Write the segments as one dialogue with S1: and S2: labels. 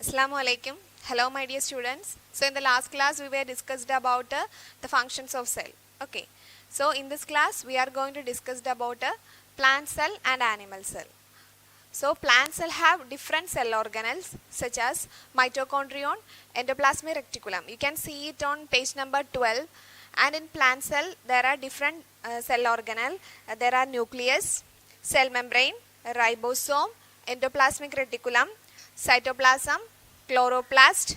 S1: Assalamu alaikum. Hello my dear students. So in the last class we were discussed about the functions of cell. Okay. So in this class we are going to discuss about plant cell and animal cell. So plant cell have different cell organelles such as mitochondrion, endoplasmic reticulum. You can see it on page number 12. And in plant cell there are different cell organelle. There are nucleus, cell membrane, ribosome, endoplasmic reticulum, cytoplasm, chloroplast,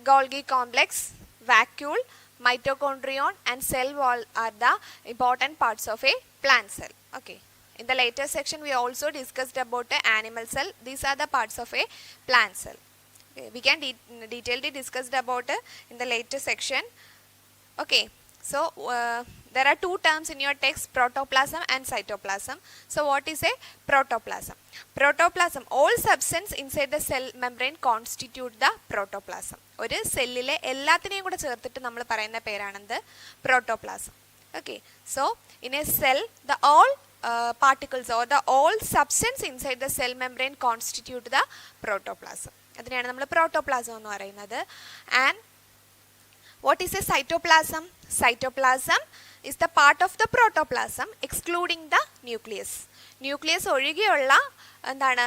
S1: Golgi complex, vacuole, mitochondrion and cell wall are the important parts of a plant cell. Okay. In the later section we also discussed about the animal cell. These are the parts of a plant cell. Okay. We can detailedly discuss about in the later section. Okay. So there are two terms in your text, protoplasm and cytoplasm. So what is a protoplasm? Protoplasm, all substance inside the cell membrane constitute the protoplasm. ഒരു സെല്ലിലെ എല്ലാത്തിനെയും കൂടെ ചേർത്തിട്ട് നമ്മൾ പറയുന്ന പേരാണെന്ത് protoplasm. Okay. So in a cell the all particles or the all substance inside the cell membrane constitute the protoplasm. അതിനെയാണ് നമ്മൾ protoplasm എന്ന് പറയുന്നത്. And what is a cytoplasm? Cytoplasm is the part of the protoplasm excluding the nucleus. Nucleus ഒഴികെയുള്ള എന്താണ്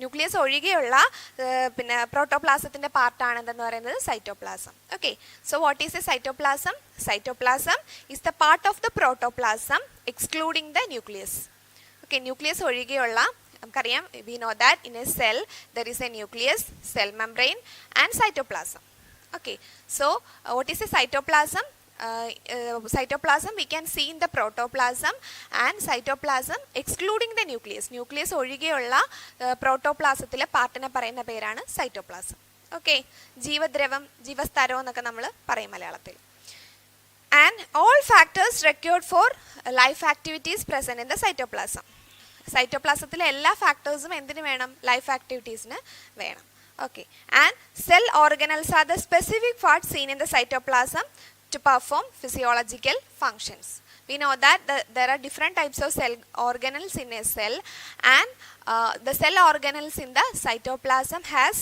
S1: nucleus ഒഴികെയുള്ള പിന്നെ പ്രോട്ടോപ്ലാസത്തിൻ്റെ പാർട്ടാണ് എന്തെന്ന് പറയുന്നത് cytoplasm. Okay. So what is A cytoplasm? Cytoplasm is the part of the protoplasm excluding the nucleus. Okay. Nucleus ഒഴികെയുള്ള നമുക്കറിയാം, we know that in A cell there is A nucleus, cell membrane and cytoplasm. Okay, so what is a cytoplasm? Cytoplasm we can see in the protoplasm and cytoplasm excluding the nucleus. Nucleus ഒഴികെയുള്ള പ്രോട്ടോപ്ലാസത്തിലെ പാർട്ടിനെ പറയുന്ന പേരാണ് cytoplasm. Okay. ജീവദ്രവം, ജീവസ്തരം എന്നൊക്കെ നമ്മൾ പറയും മലയാളത്തിൽ. And all factors required for life activities present in the cytoplasm. സൈറ്റോപ്ലാസത്തിലെ എല്ലാ ഫാക്ടേഴ്സും എന്തിനു വേണം? ലൈഫ് ആക്ടിവിറ്റീസിന് വേണം. Okay. And cell organelles are the specific parts seen in the cytoplasm to perform physiological functions. We know that there are different types of cell organelles in a cell, and the cell organelles in the cytoplasm has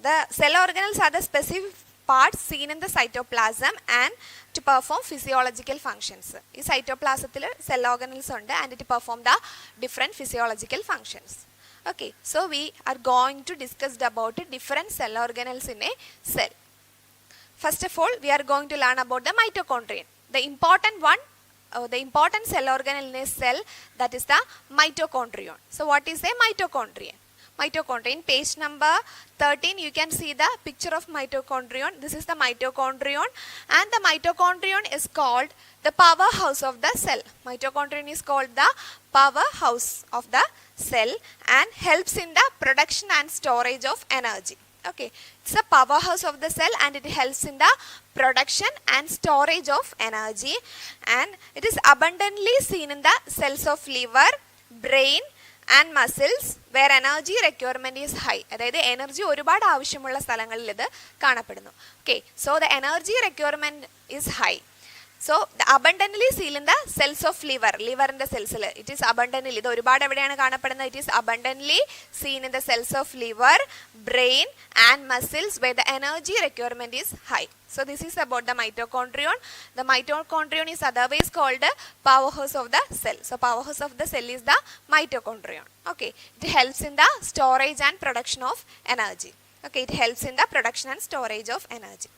S1: the cell organelles are the specific parts seen in the cytoplasm and to perform physiological functions. In cytoplasm cell organelles ഉണ്ട് and it perform the different physiological functions. Okay, so we are going to discuss about different cell organelles in a cell. First of all, we are going to learn about the mitochondrion. The important one, the important cell organelle in a cell, that is the mitochondrion. So what is a mitochondrion? Mitochondrion, page number 13, you can see the picture of mitochondrion. This is the mitochondrion, and the mitochondrion is called the powerhouse of the cell. Mitochondrion is called the powerhouse of the cell and helps in the production and storage of energy. Okay, it's a powerhouse of the cell and it helps in the production and storage of energy, and it is abundantly seen in the cells of liver, brain and muscles where energy requirement is high. അതായത് energy ഒരുപാട് ആവശ്യമുള്ള സ്ഥലങ്ങളിൽ ഇത് കാണപ്പെടുന്നു. Okay, so the energy requirement is high. So the abundantly seen in the cells of liver in the cells, it is abundantly, ഇത് ഒരുപാട് എവിടെയാണ് കാണപ്പെടുന്നത്? It is abundantly seen in the cells of liver, brain and muscles where the energy requirement is high. So this is about the mitochondrion. The mitochondrion is otherwise called the powerhouse of the cell. So powerhouse of the cell is the mitochondrion. Okay, it helps in the storage and production of energy. Okay, it helps in the production and storage of energy.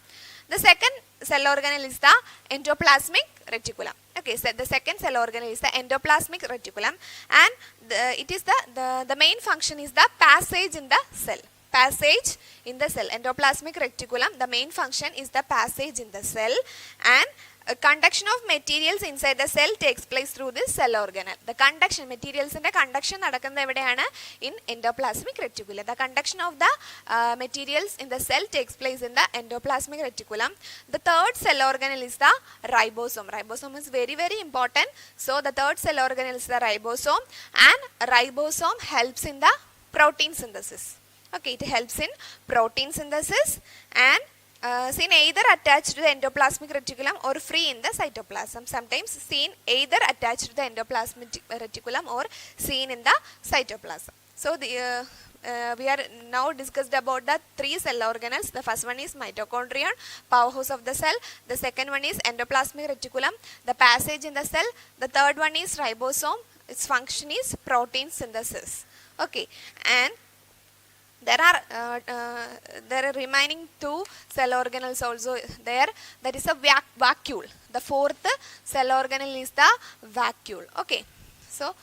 S1: The second cell organelle is the endoplasmic reticulum. Okay, so the second cell organelle is the endoplasmic reticulum, and it is the main function is the passage in the cell. Passage in the cell. Endoplasmic reticulum, the main function is the passage in the cell, and conduction of materials inside the cell takes place through this cell organelle. The conduction, materials in the conduction നടക്കുന്നത് എവിടെയാണ്? In endoplasmic reticulum. The conduction of the materials in the cell takes place in the endoplasmic reticulum. The third cell organelle is the ribosome. Ribosome is very important. So the third cell organelle is the ribosome, and ribosome helps in the protein synthesis. Okay, it helps in protein synthesis and seen either attached to the endoplasmic reticulum or free in the cytoplasm. Sometimes seen either attached to the endoplasmic reticulum or seen in the cytoplasm. So we are now discussed about the 3 cell organelles. The first one is mitochondrion, powerhouse of the cell. The second one is endoplasmic reticulum, the passage in the cell. The third one is ribosome, its function is protein synthesis. Okay, and there are remaining 2 cell organelles also there. That is a vacuole. The fourth cell organelle is the vacuole. Okay, so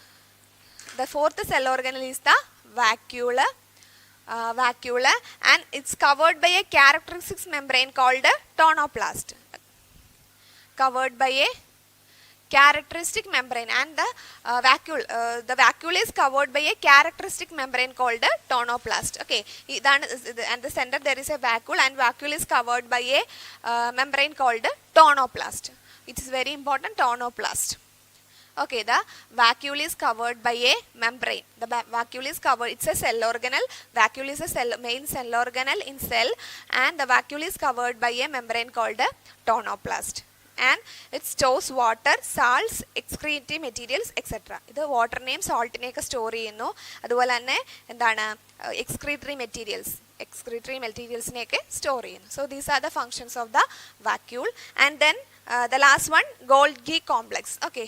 S1: the fourth cell organelle is the vacuole, and it's covered by a characteristic membrane called a tonoplast. Covered by a characteristic membrane, and the vacuole is covered by a characteristic membrane called a tonoplast. Okay, and the center there is a vacuole, and vacuole is covered by a membrane called a tonoplast. It is very important, tonoplast. Okay, the vacuole is covered by a membrane. The vacuole is covered, it's a cell organelle. Vacuole is a main cell organelle in cell, and the vacuole is covered by a membrane called a tonoplast. And it stores water, salts, excretory materials, etc. ഇത് വാട്ടറിനെയും സാൾട്ടിനെയൊക്കെ store ചെയ്യുന്നു. അതുപോലെ തന്നെ എന്താണ് excretory മെറ്റീരിയൽസിനെയൊക്കെ store ചെയ്യുന്നു. So these are the functions of the vacuole. And then the last one, Golgi complex. Okay,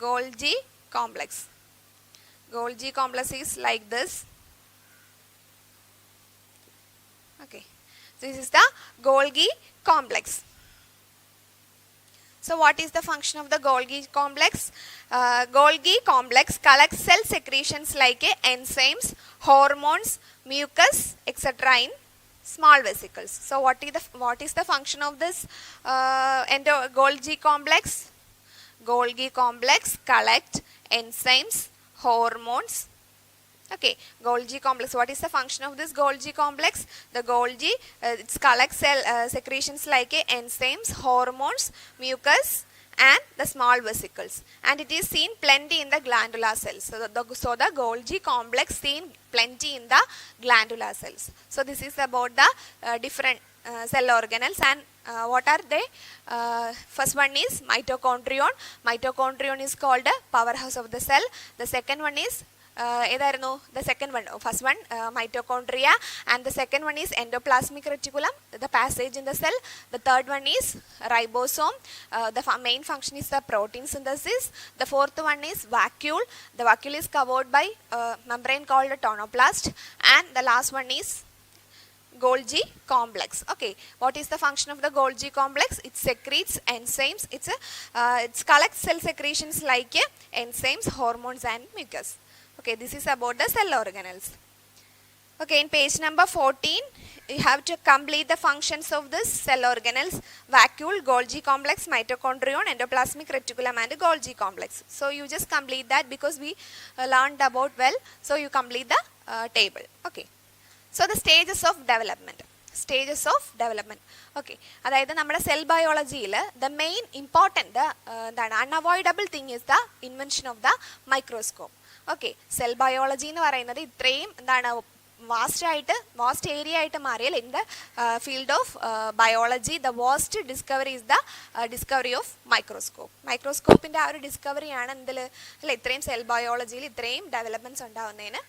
S1: Golgi complex. Golgi complex is like this. Okay, this is the Golgi complex. So what is the function of the Golgi complex? Golgi complex collects cell secretions like enzymes, hormones, mucus, etc. in small vesicles. So what is the function of this Golgi complex? Golgi complex collect enzymes, hormones. Okay, Golgi complex. What is the function of this Golgi complex? The Golgi it collects cell secretions like enzymes, hormones, mucus, and the small vesicles, and it is seen plenty in the glandular cells. So the Golgi complex seen plenty in the glandular cells. So this is about the different cell organelles, and what are they? First one is mitochondrion. Mitochondrion is called a powerhouse of the cell. The second one is first one mitochondria, and the second one is endoplasmic reticulum, the passage in the cell. The third one is ribosome, the main function is the protein synthesis. The fourth one is vacuole. The vacuole is covered by a membrane called a tonoplast, and the last one is Golgi complex. Okay, what is the function of the Golgi complex? It secretes enzymes, it collects cell secretions like enzymes, hormones, and mucus. Okay, this is about the cell organelles. Okay, in page number 14, you have to complete the functions of this cell organelles: vacuole, Golgi complex, mitochondrion, endoplasmic reticulum, and Golgi complex. So you just complete that because we learned about well. So you complete the table. Okay. So the stages of development. Okay, അതായത് നമ്മുടെ cell ബയോളജിയിൽ the main important unavoidable thing is the invention of the microscope. Okay, cell biology എന്ന് പറയുന്നത് ഇത്രയും vast area ആയിട്ട് മാറിയാൽ in the field of biology the vast discovery is the discovery of microscope. മൈക്രോസ്കോപ്പിൻ്റെ ആ ഒരു ഡിസ്കവറിയാണ് എന്തിൽ അല്ല ഇത്രയും സെൽ ബയോളജിയിൽ ഇത്രയും ഡെവലപ്മെൻറ്റ്സ് ഉണ്ടാകുന്നതിന്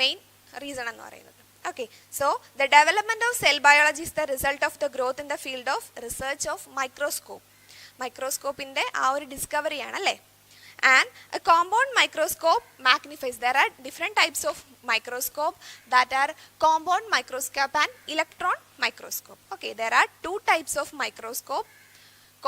S1: മെയിൻ റീസൺ എന്ന് പറയുന്നത്. Okay, so the development of cell biology is the result of the growth in the field of research of microscope. മൈക്രോസ്കോപ്പിൻ്റെ ആ ഒരു ഡിസ്കവറിയാണ് അല്ലേ. And a compound microscope magnifies. There are different types of microscope, that are compound microscope and electron microscope. Okay, there are 2 types of microscope.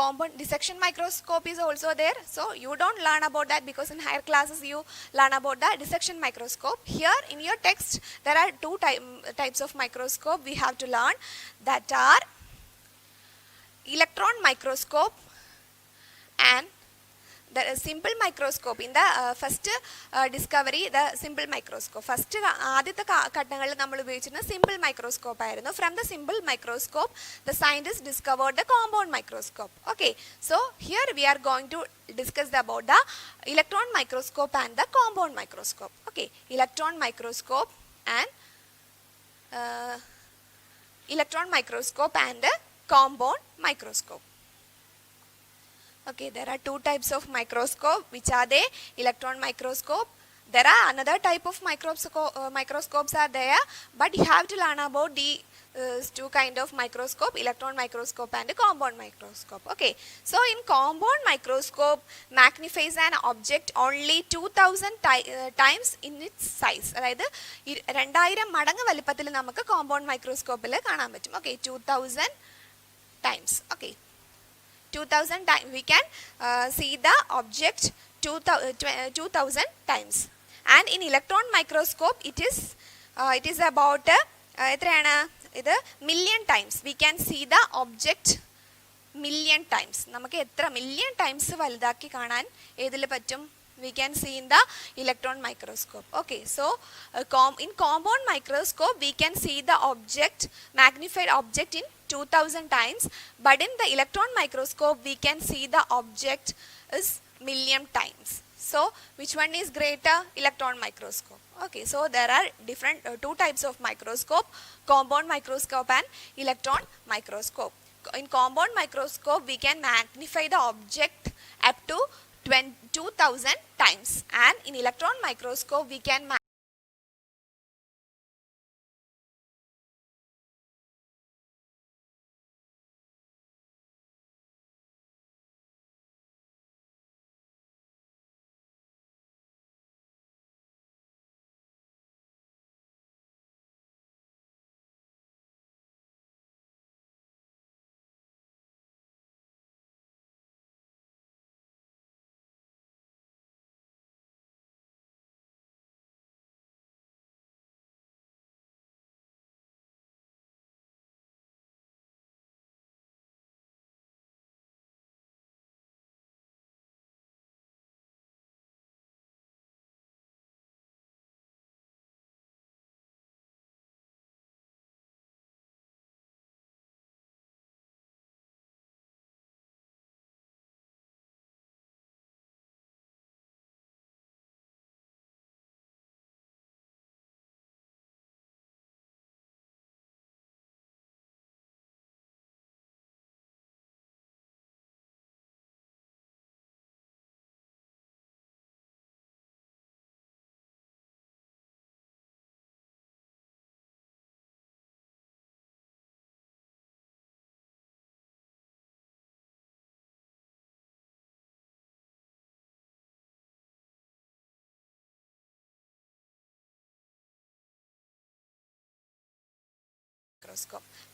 S1: Compound dissection microscope is also there, so you don't learn about that because in higher classes you learn about the dissection microscope. Here in your text there are 2 types of microscope we have to learn, that are electron microscope and the simple microscope. In the first discovery, the simple microscope, first ആദ്യത്തെ ഘട്ടങ്ങളിൽ നമ്മൾ ഉപയോഗിച്ചിരുന്ന simple microscope ആയിരുന്നു. From the simple microscope the scientists discovered the compound microscope. Okay, so here we are going to discuss about the electron microscope and the compound microscope. Okay, electron microscope and compound microscope. Okay, there are 2 types of microscope. Which are they? Electron microscope, There are another type of microscopes are there, but you have to learn about the two kind of microscope, electron microscope and compound microscope. Okay, so in compound microscope magnifies an object only 2000 times in its size. അതായത് 2000 മടങ്ങ് വലിപ്പത്തിൽ നമുക്ക് compound microscope കാണാൻ പറ്റും. Okay, 2000 times. Okay, 2000 times we can see the object 2000 times. And in electron microscope it is about എത്രയാണ് ഇത് million times. We can see the object million times. നമുക്ക് എത്ര million times വലുതാക്കി കാണാൻ ഏതിൽ പറ്റും? We can see in the electron microscope. Okay, so in compound microscope we can see the object, magnified object in 2000 times, but in the electron microscope we can see the object is million times. So which one is greater? Electron microscope. Okay, so there are different two types of microscope, compound microscope and electron microscope. In compound microscope we can magnify the object up to 2000 times, and in electron microscope we can microscope.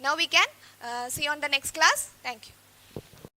S1: Now we can see on the next class. Thank you.